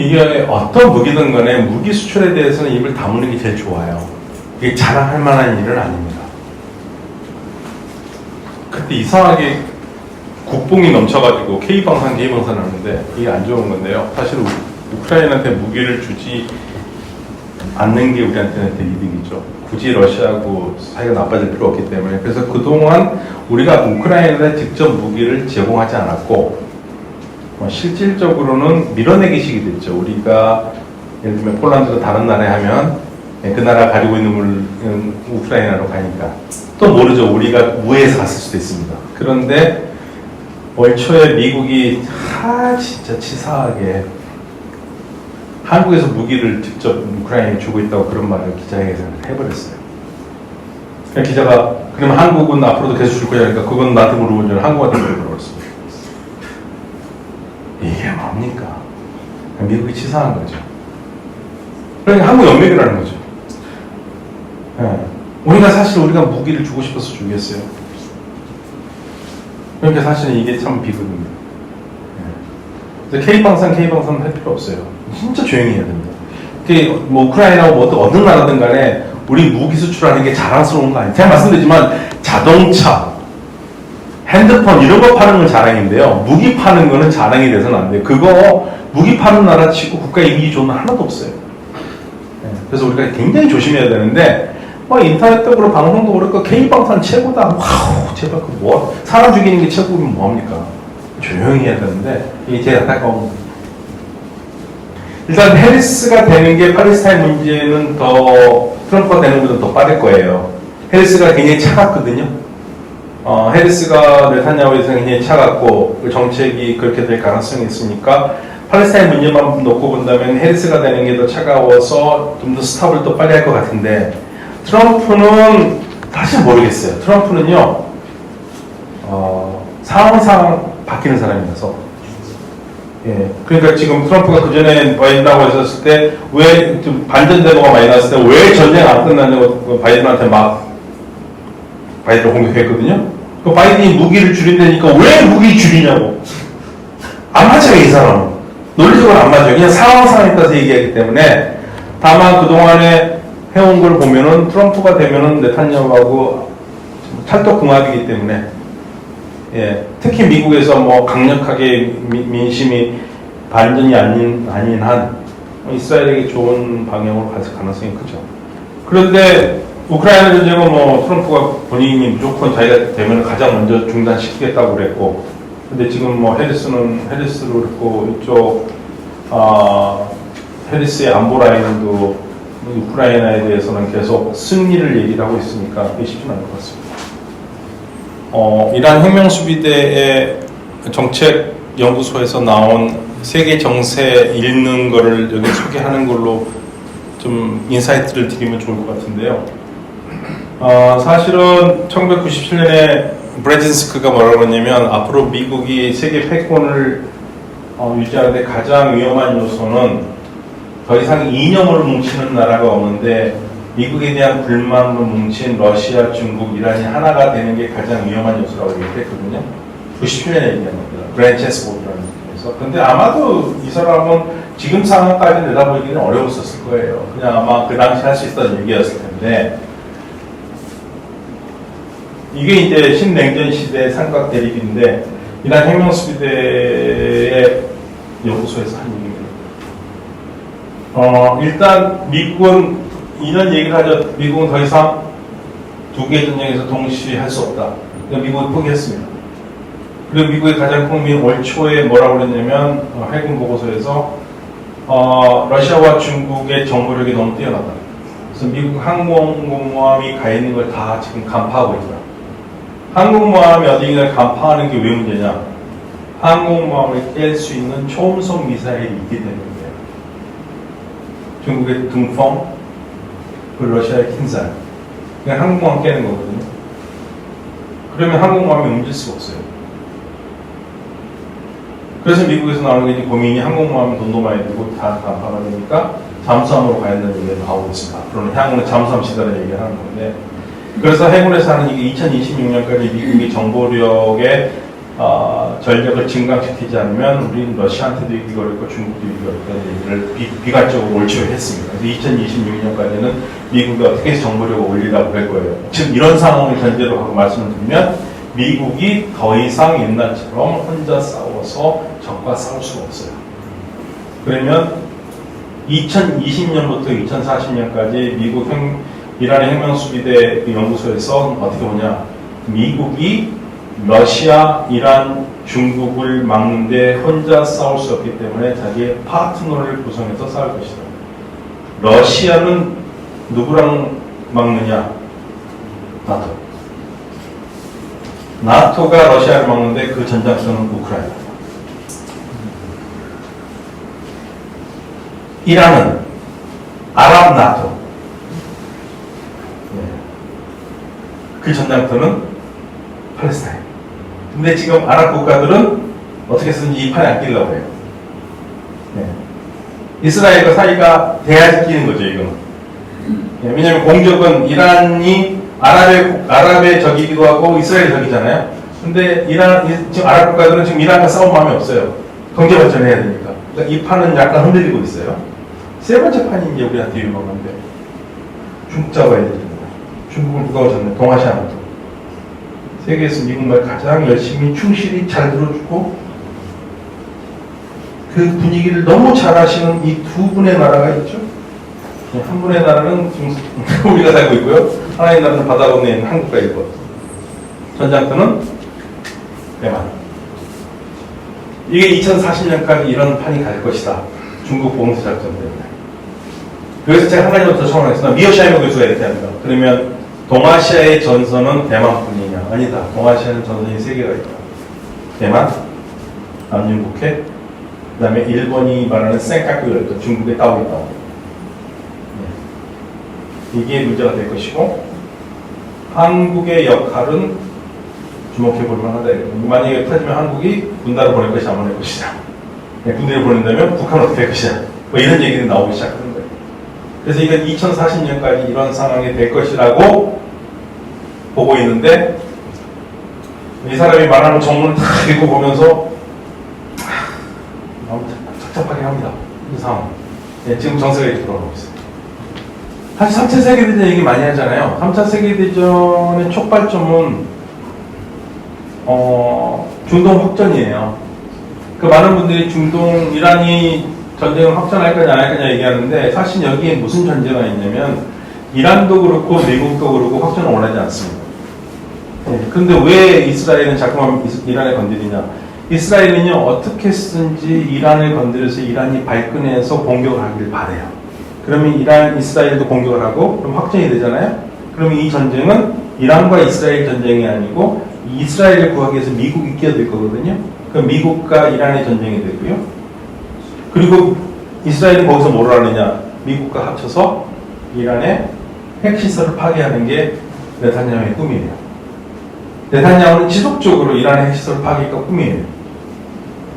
이게 어떤 무기든 간에 무기 수출에 대해서는 입을 다무는 게 제일 좋아요. 이게 자랑할 만한 일은 아닙니다. 그때 이상하게 국뽕이 넘쳐가지고 K방산 하는데 이게 안 좋은 건데요. 사실 우크라이나한테 무기를 주지 않는 게 우리한테는 되게 이득이죠. 굳이 러시아하고 사이가 나빠질 필요 없기 때문에. 그래서 그동안 우리가 우크라이나에 직접 무기를 제공하지 않았고 실질적으로는 밀어내기식이 됐죠. 우리가 예를 들면 폴란드가 다른 나라에 하면 그 나라가 가지고 있는 물은 우크라이나로 가니까 또 모르죠. 우리가 우회해서 갔을 수도 있습니다. 그런데 올 초에 미국이 진짜 치사하게 한국에서 무기를 직접 우크라이나에 주고 있다고 그런 말을 기자회견에서 해버렸어요. 기자가 그러면 한국은 앞으로도 계속 줄 거냐 하니까 그건 나한테 물어본 줄 한국한테 물어버렸습니다. 이게 뭡니까? 미국이 치사한 거죠. 그러니까 한국 연맹이라는 거죠. 우리가 무기를 주고 싶어서 주겠어요. 그러니까 사실은 이게 참 비극입니다. K방산 할 필요 없어요. 진짜 조용히 해야 됩니다. 우크라이나고 어떤 나라든 간에 우리 무기 수출하는 게 자랑스러운 거 아니에요. 제가 말씀드리지만 자동차, 핸드폰 이런 거 파는 건 자랑인데요. 무기 파는 거는 자랑이 돼서는 안 돼요. 그거 무기 파는 나라 치고 국가 이미지 좋은 거 하나도 없어요. 그래서 우리가 굉장히 조심해야 되는데 인터넷적으로 방송도 그렇고 K방산 최고다. 와우 제발 사람 죽이는 게 최고면 뭐합니까? 조용히 해야 되는데 이게 제일 안타까운 겁니다. 일단 해리스가 되는 게 팔레스타인 문제는 더 트럼프가 되는 것보다 더 빠를 거예요. 해리스가 굉장히 차갑거든요. 해리스가 네타냐후에서 굉장히 차갑고 그 정책이 그렇게 될 가능성이 있으니까 팔레스타인 문제만 놓고 본다면 해리스가 되는 게 더 차가워서 좀 더 스탑을 또 빨리 할 것 같은데 트럼프는 다시 모르겠어요. 트럼프는요 상황상 바뀌는 사람이라서 그러니까 지금 트럼프가 그 전에 바이든하고 있었을 때 왜 좀 반전 대모가 많이 나왔을 때 왜 전쟁 안 끝났냐고 바이든한테 막 바이든을 공격했거든요. 그 바이든이 무기를 줄인다니까 왜 무기 줄이냐고. 안 맞아요, 이 사람은. 논리적으로 안 맞아요. 그냥 상황에 따라서 얘기하기 때문에. 다만 그동안에 해온 걸 보면은 트럼프가 되면은 네타냐후하고 찰떡궁합이기 때문에 특히 미국에서 강력하게 민심이 반전이 아닌 한 이스라엘에게 좋은 방향으로 갈 가능성이 크죠. 그런데 우크라이나 전쟁은 트럼프가 본인이 무조건 자기가 되면 가장 먼저 중단시키겠다고 그랬고, 근데 지금 해리스도 그렇고 이쪽 해리스의 안보 라인도 우크라이나에 대해서는 계속 승리를 얘기를 하고 있으니까 그게 쉽지는 않을 것 같습니다. 이란 혁명수비대의 정책연구소에서 나온 세계 정세 읽는 거를 여기 소개하는 걸로 좀 인사이트를 드리면 좋을 것 같은데요. 사실은 1997년에 브레진스크가 뭐라고 그러냐면 앞으로 미국이 세계 패권을 유지하는데 가장 위험한 요소는 더 이상 이념으로 뭉치는 나라가 없는데 미국에 대한 불만으로 뭉친 러시아, 중국, 이란이 하나가 되는 게 가장 위험한 요소라고 얘기했거든요. 97년에 얘기한 겁니다. 브랜체스보드라는 데서. 근데 아마도 이 사람은 지금 상황까지 내다보기는 어려웠었을 거예요. 그냥 아마 그 당시 할 수 있었던 얘기였을 텐데 이게 이제 신냉전 시대의 삼각 대립인데 이란 혁명수비대의 연구소에서 한 얘기입니다. 일단 미국은 이런 얘기를 하죠. 미국은 더 이상 두 개의 전쟁에서 동시에 할 수 없다. 미국이 포기했습니다. 그리고 미국의 가장 큰 고민이 올 초에 뭐라고 그랬냐면 해군 보고서에서 러시아와 중국의 정보력이 너무 뛰어나다. 그래서 미국 항공모함이 가 있는 걸 다 지금 간파하고 있다. 항공모함이 어딘가를 간파하는 게 왜 문제냐? 항공모함을 깰 수 있는 초음속 미사일이 있기 때문이에요. 중국의 등펑, 러시아의 킨살. 그냥 항공모함 깨는 거거든요. 그러면 항공모함이 움직일 수가 없어요. 그래서 미국에서 나오는 게 고민이 항공모함은 돈도 많이 들고 다 간파가 되니까 잠수함으로 가야 된다는 얘기를 나오고 있습니다. 앞으로는 향후는 잠수함 시대를 얘기를 하는 건데, 그래서 해군에서 하는 이게 2026년까지 미국의 정보력의 전력을 증강시키지 않으면 우리는 러시아한테도 이기기 어렵고 중국도 이기기 어렵다는 얘기를 비관적으로 올초했습니다. 그래서 2026년까지는 미국이 어떻게 해서 정보력을 올리려고 할 거예요. 지금 이런 상황을 전제로 하고 말씀을 드리면 미국이 더 이상 옛날처럼 혼자 싸워서 적과 싸울 수가 없어요. 그러면 2020년부터 2040년까지 미국 이란의 혁명수비대 연구소에서 어떻게 보냐, 미국이 러시아, 이란, 중국을 막는데 혼자 싸울 수 없기 때문에 자기의 파트너를 구성해서 싸울 것이다. 러시아는 누구랑 막느냐? 나토. 나토가 러시아를 막는데 그 전장터는 우크라이나. 이란은 아랍 나토. 그 전장터는 팔레스타인. 근데 지금 아랍 국가들은 어떻게 쓰든지 이 판에 안 끼려고 해요. 이스라엘과 사이가 돼야 끼는 거죠, 이거는. 왜냐하면 공적은 이란이 아랍의 적이기도 하고 이스라엘의 적이잖아요. 근데 지금 아랍 국가들은 지금 이란과 싸울 마음이 없어요. 경제 발전해야 되니까. 그러니까 이 판은 약간 흔들리고 있어요. 세 번째 판이 이제 우리한테 유명한 건데, 중국 잡아야 되는 거예요. 중국을 누가 오셨네? 동아시아나토. 세계에서 미국말 가장 열심히 충실히 잘 들어주고 그 분위기를 너무 잘 아시는 이 두 분의 나라가 있죠. 한 분의 나라는 지금 우리가 살고 있고요. 하나의 나라는 바다 건너에 있는 한국과 일본. 전장터는 대만. 이게 2040년까지 이런 판이 갈 것이다. 중국 봉쇄 작전 때문에. 그래서 제가 한 가지 더 첨언했습니다. 미어샤이머 교수가 이렇게 합니다. 그러면 동아시아의 전선은 대만뿐이냐? 아니다. 동아시아는 전선이 세 개가 있다. 대만, 남중국해, 그 다음에 일본이 말하는 센카쿠가 있다. 중국의 따오이따오. 이게 문제가 될 것이고, 한국의 역할은 주목해 볼 만하다. 만약에 터지면 한국이 군단을 보낼 것이냐, 안 보낼 것이냐. 군대를 보낸다면 북한은 어떻게 할 것이냐. 뭐 이런 얘기들이 나오기 시작하는 거예요. 그래서 이건 2040년까지 이런 상황이 될 것이라고 보고 있는데, 이 사람이 말하는 정문을 다 읽어보면서 너무 착잡하게 합니다. 이 상황. 지금 정세가 이렇게 돌아가고 있어요. 사실 3차 세계대전 얘기 많이 하잖아요. 3차 세계대전의 촉발점은 중동 확전이에요. 그 많은 분들이 중동, 이란이 전쟁을 확전할 거냐 안 할 거냐 얘기하는데, 사실 여기에 무슨 전제가 있냐면 이란도 그렇고 미국도 그렇고 확전을 원하지 않습니다. 근데 왜 이스라엘은 자꾸만 이란에 건드리냐? 이스라엘은요, 어떻게 쓰든지 이란을 건드려서 이란이 발끈해서 공격을 하길 바래요. 그러면 이스라엘도 공격을 하고 그럼 확전이 되잖아요. 그러면 이 전쟁은 이란과 이스라엘 전쟁이 아니고 이스라엘을 구하기 위해서 미국이 끼어들 거거든요. 그럼 미국과 이란의 전쟁이 되고요. 그리고 이스라엘은 거기서 뭘 하느냐? 미국과 합쳐서 이란의 핵시설을 파괴하는 게 네타냐후의 꿈이에요. 네타냐후는 지속적으로 이란의 핵시설을 파괴가 꿈이에요.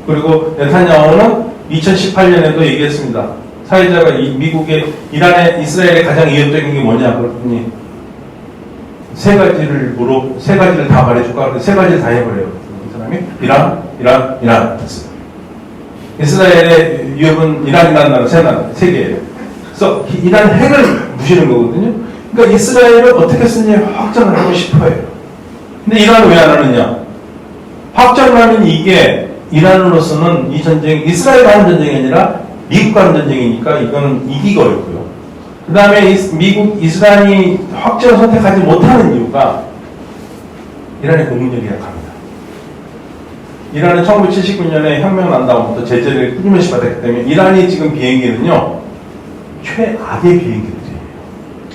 그리고 네타냐후는 2018년에도 얘기했습니다. 사회자가 미국의 이스라엘의 가장 위협적인 게 뭐냐 그랬더니 세 가지를 다 말해줄까? 그래서 세 가지를 다 해버려요. 이 사람이 이란 됐어요. 이스라엘의 위협은 이란이라는 나라 세 개예요. 그래서 이란 핵을 부시는 거거든요. 그러니까 이스라엘은 어떻게 쓰냐 확전을 하고 싶어요. 근데 이란은 왜 안 하느냐? 확전을 하면 이게 이란으로서는 이 전쟁, 이스라엘과 하는 전쟁이 아니라 미국과 하는 전쟁이니까 이거는 이기기 어렵고요. 그 다음에 이스라엘이 확전을 선택하지 못하는 이유가 이란의 공군력이 약합니다. 이란은 1979년에 혁명 난 다음부터 제재를 끊임없이 받았기 때문에 이란이 지금 비행기는요, 최악의 비행기들이에요.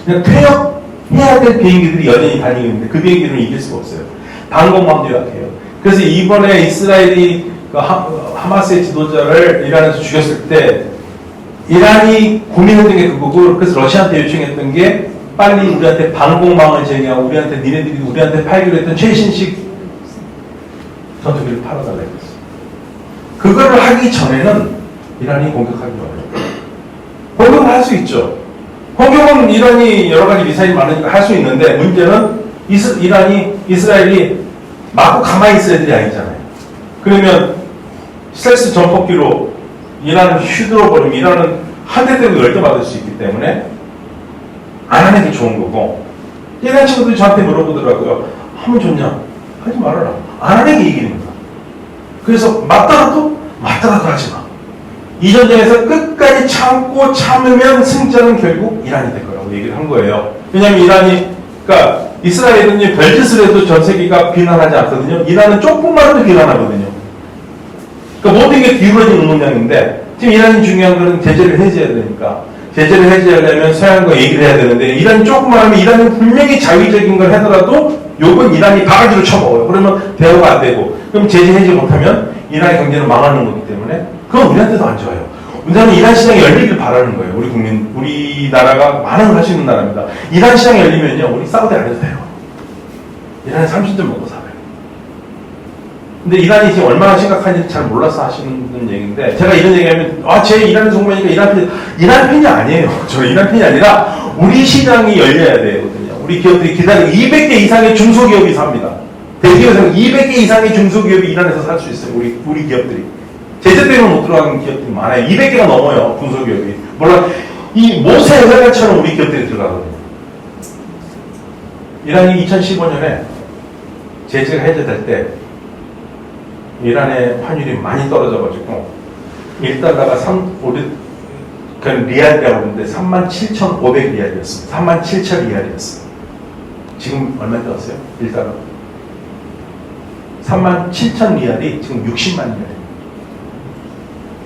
그냥 퇴역해야 될 비행기들이 여전히 다니고 있는데 그 비행기는 이길 수가 없어요. 방공망도 약해요. 그래서 이번에 이스라엘이 하마스의 지도자를 이란에서 죽였을 때 이란이 고민했던 게 그거고, 그래서 러시아한테 요청했던 게 빨리 우리한테 방공망을 제공하고 니네들이 우리한테 팔기로 했던 최신식 전투기를 팔아달라고 했어요. 그거를 하기 전에는 이란이 공격하기 어려워요. 공격을 할 수 있죠. 공격은 이란이 여러 가지 미사일이 많으니까 할 수 있는데, 문제는 이스라엘이 맞고 가만히 있을 애들이 아니잖아요. 그러면 스텔스 전폭기로 이란을 휘둘러버리면 이란은 한 대 때문에 10대 맞을 수 있기 때문에 안 하는 게 좋은 거고, 이란 친구들이 저한테 물어보더라고요. 하면 좋냐? 하지 말아라. 안 하는 게 이기는 거야. 그래서 맞더라도 하지 마. 이 전쟁에서 끝까지 참고 참으면 승자는 결국 이란이 될 거라고 얘기를 한 거예요. 왜냐하면 그러니까 이스라엘은 별짓을 해도 전 세계가 비난하지 않거든요. 이란은 조금만 해도 비난하거든요. 그러니까 모든 게 기울어진 모양인데, 지금 이란이 중요한 거는 제재를 해제해야 되니까, 제재를 해제하려면 서양과 얘기를 해야 되는데, 이란이 조금만 하면 이란은 분명히 자위적인 걸 하더라도 요건 이란이 바가지로 쳐먹어요. 그러면 대화가 안 되고, 그럼 제재 해제 못하면 이란의 경제는 망하는 거기 때문에 그건 우리한테도 안 좋아요. 왜냐하면 이란 시장이 열리길 바라는 거예요. 우리나라가 많은 걸 할 수 있는 나라입니다. 이란 시장이 열리면요, 우리 사우디 안 해도 돼요. 이란은 30점 먹고 살아요. 근데 이란이 지금 얼마나 심각한지 잘 몰라서 하시는 얘기인데, 제가 이런 얘기하면, 제 이란 정부니까 이란 팬이 아니에요. 저는 이란 팬이 아니라, 우리 시장이 열려야 되거든요. 우리 기업들이 200개 이상의 중소기업이 삽니다. 대기업에서 200개 이상의 중소기업이 이란에서 살 수 있어요. 우리 기업들이. 제재 때문에 못 들어가는 기업들이 많아요. 200개가 넘어요. 중소기업이. 물론 이 모세 회사처럼 우리 기업들이 들어가거든요. 이란이 2015년에 제재가 해제될 때 이란의 환율이 많이 떨어져가지고 1달러가 그냥 리알이라고 하는데 37,500리알이었습니다. 37,000리알이었어요. 지금 얼마 떨었어요? 1달러. 37,000리알이 지금 60만 리알이에요.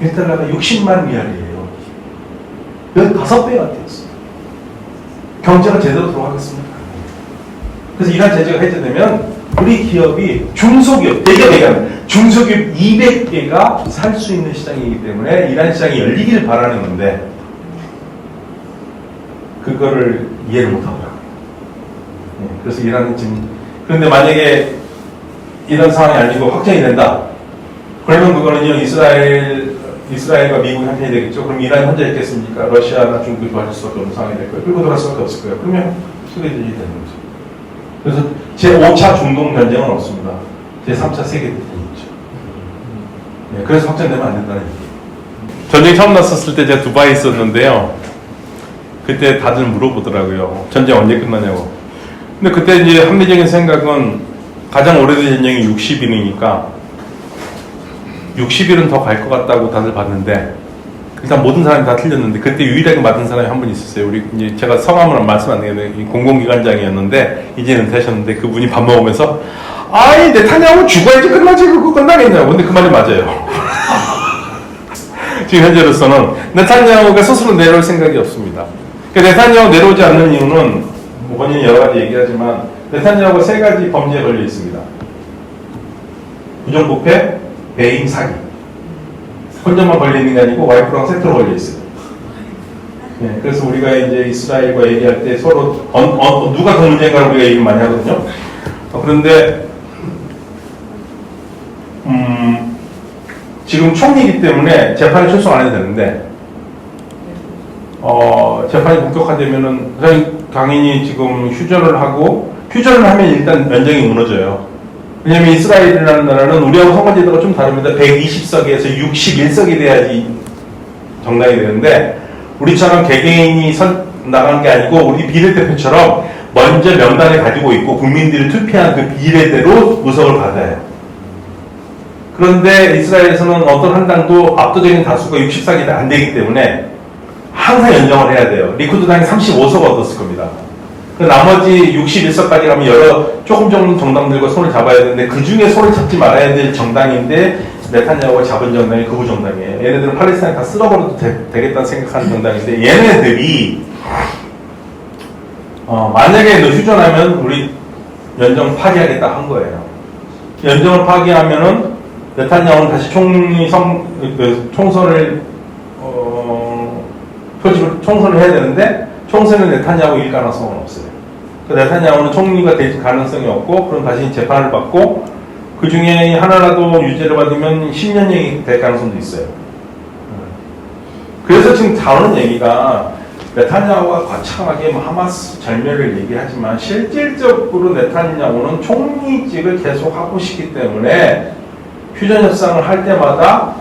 1달러가 60만 리알이에요. 15배가 되었어요. 경제가 제대로 돌아가겠습니까? 그래서 이란 제재가 해제되면 우리 기업이 중소기업, 대기업 얘기하면 중소기업 200개가 살 수 있는 시장이기 때문에 이란 시장이 열리기를 바라는 건데, 그거를 이해를 못하더라고요. 그래서 이란은 지금, 그런데 만약에 이런 상황이 아니고 확정이 된다, 그러면 그거는요, 이스라엘과 미국이 한 편이 되겠죠. 그럼 이란이 혼자 있겠습니까? 러시아나 중국이 도와줄 수밖에 없는 상황이 될 거예요. 끌고 돌아갈 수밖에 없을 거예요. 그러면 소개들이 되는 거죠. 그래서 제5차 중동 전쟁은 없습니다. 제3차 세계대전이 있죠. 그래서 확정되면 안 된다는 얘기예요. 전쟁 처음 났었을 때 제가 두바이에 있었는데요. 그때 다들 물어보더라고요. 전쟁 언제 끝나냐고. 근데 그때 이제 합리적인 생각은 가장 오래된 전쟁이 60일이니까 60일은 더 갈 것 같다고 다들 봤는데, 일단 모든 사람이 다 틀렸는데, 그때 유일하게 맞은 사람이 한 분 있었어요. 이제 제가 성함은 말씀 안 드리겠는데, 공공기관장이었는데, 이제 은퇴하셨는데, 그분이 밥 먹으면서, 네타냐후 죽어야지 끝나지, 그거 끝나겠냐고. 근데 그 말이 맞아요. 지금 현재로서는 네타냐후가 스스로 내려올 생각이 없습니다. 그러니까 네타냐후 내려오지 않는 이유는, 본인이 여러 가지 얘기하지만, 네타냐후가 3가지 범죄에 걸려 있습니다. 부정부패, 배임, 사기. 혼자만 걸려 있는 게 아니고 와이프랑 세트로 걸려 있어요. 그래서 우리가 이제 이스라엘과 얘기할 때 서로 누가 더 문제인가 우리가 얘기를 많이 하거든요. 그런데 지금 총리이기 때문에 재판에 출석 안 해도 되는데, 재판이 본격화되면은 당연히 지금 휴전을 하면 일단 연정이 무너져요. 왜냐면 이스라엘이라는 나라는 우리하고 선거제도가 좀 다릅니다. 120석에서 61석이 돼야지 정당이 되는데, 우리처럼 개개인이 나간 게 아니고 우리 비례대표처럼 먼저 명단을 가지고 있고 국민들이 투표한 그 비례대로 의석을 받아요. 그런데 이스라엘에서는 어떤 한 당도 압도적인 다수가 60석이 안 되기 때문에 항상 연정을 해야 돼요. 리쿠드 당이 35석 얻었을 겁니다. 그 나머지 61석까지 가면 조금 정당들과 손을 잡아야 되는데, 그 중에 손을 잡지 말아야 될 정당인데 네타냐후가 잡은 정당이 극우 정당이에요. 얘네들은 팔레스타인 다 쓸어버려도 되겠다는 생각하는 정당인데, 얘네들이 만약에 너 휴전하면 우리 연정 파기하겠다 한 거예요. 연정을 파기하면은 네타냐후는 다시 총선을 총선을 해야 되는데, 총선은 네타냐후일 가능성은 없어요. 네타냐후는 총리가 될 가능성이 없고, 그럼 다시 재판을 받고, 그 중에 하나라도 유죄를 받으면 10년형이 될 가능성도 있어요. 그래서 지금 다루는 얘기가, 네타냐후가 거창하게 하마스 절멸을 얘기하지만, 실질적으로 네타냐후는 총리직을 계속 하고 싶기 때문에 휴전 협상을 할 때마다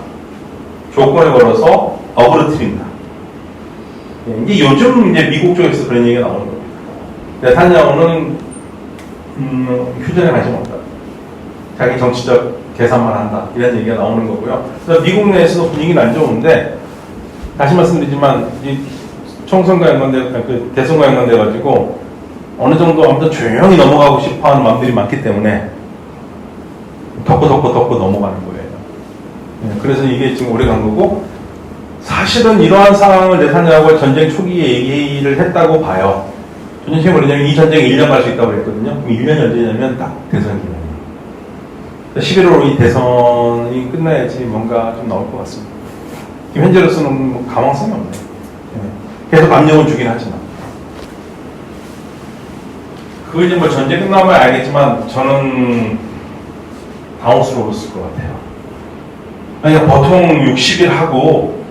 조건을 걸어서 어그러뜨린다. 이게 요즘 이제 미국 쪽에서 그런 얘기가 나오는 겁니다. 네탄야후는 휴전에 관심 없다. 자기 정치적 계산만 한다. 이런 얘기가 나오는 거고요. 그래서 미국 내에서도 분위기는 안 좋은데 다시 말씀드리지만 이 총선과 연관돼, 그 대선과 연관돼 가지고 어느 정도 아무튼 조용히 넘어가고 싶어하는 마음들이 많기 때문에 덮고 넘어가는 거예요. 그래서 이게 지금 오래 간 거고 사실은 이러한 상황을 네탄야후가 전쟁 초기에 얘기를 했다고 봐요. 전쟁 초기에 뭐냐면 이 전쟁이 1년 갈 수 있다고 그랬거든요. 그럼 1년이 언제냐면 딱 대선 기간이에요. 11월로 이 대선이 끝나야지 뭔가 좀 나올 것 같습니다. 지금 현재로서는 뭐 가망성이 없네요. 계속 압력은 주긴 하지만. 그거 이제 뭐 전쟁 끝나면 알겠지만 저는 당혹스러웠을 것 같아요. 그러니까 보통 60일 하고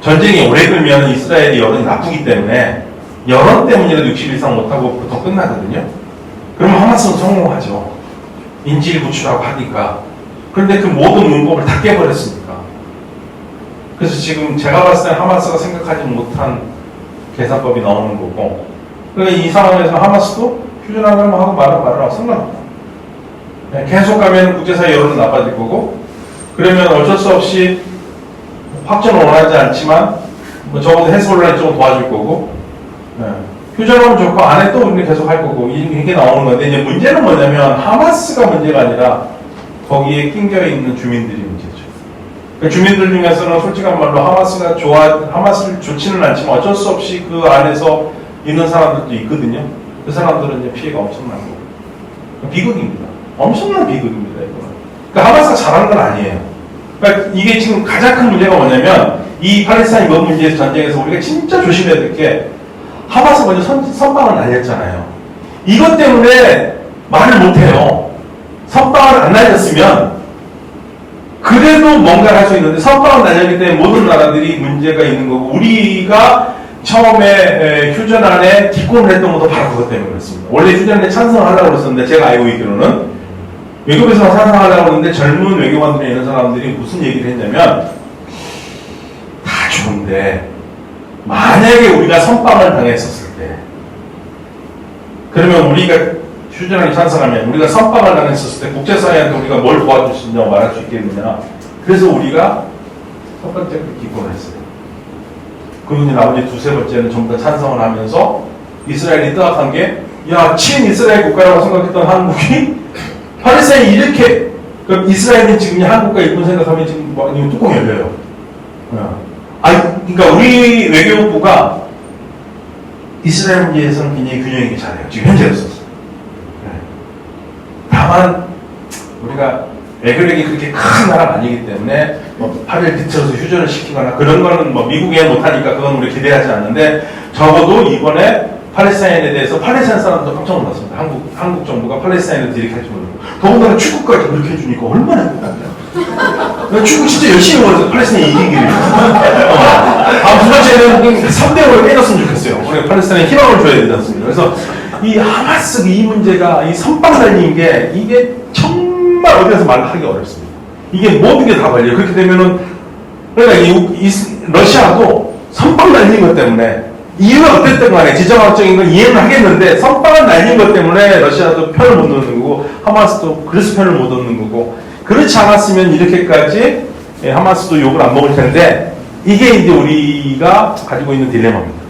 전쟁이 오래 걸면 이스라엘이 여론이 나쁘기 때문에 여론 때문이라도 60일 이상 못하고 보통 끝나거든요. 그러면 하마스는 성공하죠. 인질 구출하고 하니까. 그런데 그 모든 문법을 다 깨버렸으니까. 그래서 지금 제가 봤을 때 하마스가 생각하지 못한 계산법이 나오는 거고, 그러니까 이 상황에서 하마스도 휴전하면 하고 말하고 상관없다. 계속 가면 국제사회 여론은 나빠질 거고, 그러면 어쩔 수 없이 확전을 원하지 않지만 뭐 적어도 헤스볼라는 쪽은 도와줄 거고, 휴전하면 좋고 안에 또 우리는 계속 할 거고 이게 나오는 건데, 이제 문제는 뭐냐면 하마스가 문제가 아니라 거기에 낑겨 있는 주민들이 문제죠. 그러니까 주민들 중에서는 솔직한 말로 하마스를 좋지는 않지만 어쩔 수 없이 그 안에서 있는 사람들도 있거든요. 그 사람들은 이제 피해가 엄청난 거고. 비극입니다. 엄청난 비극입니다, 이거는. 그러니까 하마스가 잘하는 건 아니에요. 그러니까 이게 지금 가장 큰 문제가 뭐냐면 이 팔레스타인 이번 문제에서 전쟁에서 우리가 진짜 조심해야 될 게 하마스 먼저 선방을 날렸잖아요. 이것 때문에 말을 못해요. 선방을 안 날렸으면 그래도 뭔가를 할 수 있는데 선방을 날렸기 때문에 모든 나라들이 문제가 있는 거고, 우리가 처음에 휴전안에 기권을 했던 것도 바로 그것 때문에 그렇습니다. 원래 휴전안에 찬성을 하려고 그랬었는데 제가 알고 있기로는 외교부에서 찬성하려고 했는데 젊은 외교관들이 있는 사람들이 무슨 얘기를 했냐면, 다 좋은데 만약에 우리가 선빵을 당했었을 때, 그러면 우리가 휴전안에 찬성하면 우리가 선빵을 당했었을 때 국제사회한테 우리가 뭘 도와줄 수 있냐고 말할 수 있겠느냐. 그래서 우리가 첫 번째 기권을 했어요. 그리고 나머지 두세 번째는 전부 다 찬성을 하면서 이스라엘이 뜨악한 게, 야, 친이스라엘 국가라고 생각했던 한국이 팔레스타인이 이렇게, 그럼 이스라엘은 지금 한국과 일본 생각하면 지금 뭐, 뚜껑 열려요. 그러니까 우리 외교부가 이스라엘 문제에서는 굉장히 균형 있게 잘해요. 지금 현재로서. 다만 우리가 외교력이 그렇게 큰 나라가 아니기 때문에 뭐 팔을 뒤틀어서 휴전을 시키거나 그런 거는 뭐 미국이 못하니까 그건 우리 기대하지 않는데, 적어도 이번에 팔레스타인에 대해서 팔레스타인 사람도 깜짝 놀랐습니다. 한국 정부가 팔레스타인을 디렉할지 모르고, 더군다나 축구까지 그렇게 해주니까 얼마나 행복한데요. 축구 진짜 열심히 원해서 팔레스타인이 이기기를. 두 번째는 3대5를 깨졌으면 좋겠어요. 우리 팔레스타인에 희망을 줘야 되지 않습니까? 그래서 이 하마스 이 문제가 이 선빵 달린 게 이게 정말 어디에서 말하기 어렵습니다. 이게 모든 게 다 걸려요. 그렇게 되면은, 그러니까 러시아도 선빵 날린 것 때문에, 이유가 어땠든 간에 지정학적인 건 이해는 하겠는데 선빵을 날린 것 때문에 러시아도 편을 못 놓는 거고 하마스도 그래서 편을 못 얻는 거고, 그렇지 않았으면 이렇게까지 하마스도 욕을 안 먹을 텐데, 이게 이제 우리가 가지고 있는 딜레마입니다.